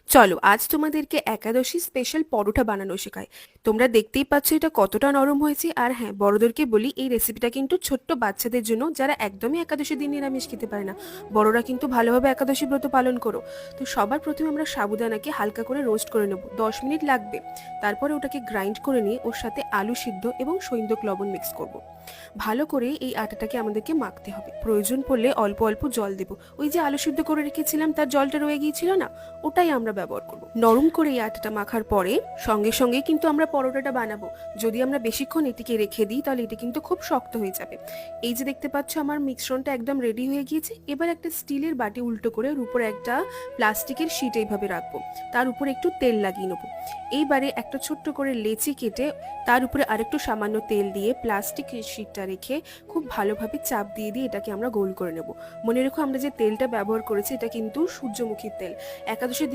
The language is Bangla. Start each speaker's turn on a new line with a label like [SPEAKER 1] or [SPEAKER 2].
[SPEAKER 1] চলো আজ তোমাদেরকে একাদশী স্পেশাল পরোটা বানানো শেখাই। তোমরা দেখতেই পাচ্ছ এটা কতটা নরম হয়েছে। আর হ্যাঁ, বড়দেরকে বলি এই রেসিপিটা কিন্তু ছোট্ট বাচ্চাদের জন্য, যারা একদমই একাদশী দিন নিরামিষ খেতে পারে না। বড়রা কিন্তু ভালোভাবে একাদশী ব্রত পালন করো। তো সবার প্রথমে আমরা সাবুদানাকে হালকা করে রোস্ট করে নেব, 10 মিনিট লাগবে। তারপরে ওটাকে গ্রাইন্ড করে নিয়ে ওর সাথে আলু সিদ্ধ এবং সৈন্দক লবণ মিক্স করব। ভালো করে এই আটাটাকে আমাদেরকে মাখতে হবে, প্রয়োজন পড়লে অল্প অল্প জল দেব। ওই যে আলু সিদ্ধ করে রেখেছিলাম তার জলটা রয়ে গিয়েছিল না, ওটাই আমরা ব্যবহার করব। নরম করে এই আটাটা মাখার পরে সঙ্গে সঙ্গে কিন্তু আমরা পরোটাটা বানাবো। যদি আমরা বেশিক্ষণ এটিকে রেখে দিই তাহলে এটি কিন্তু খুব শক্ত হয়ে যাবে। এই যে দেখতে পাচ্ছ আমার মিশ্রণটা একদম রেডি হয়ে গিয়েছে। এবার একটা স্টিলের বাটি উল্টো করে ওর উপরে একটা প্লাস্টিকের শিট এইভাবে রাখবো, তার উপরে একটু তেল লাগিয়ে নেবো। এইবারে একটা ছোট্ট করে লেচি কেটে তার উপরে আরেকটু সামান্য তেল দিয়ে প্লাস্টিকের শিটটা রেখে খুব ভালোভাবে চাপ দিয়ে দিয়ে এটাকে আমরা গোল করে নেব। মনে রেখো আমরা যে তেলটা ব্যবহার করেছি এটা কিন্তু সূর্যমুখীর তেল। একাদশীর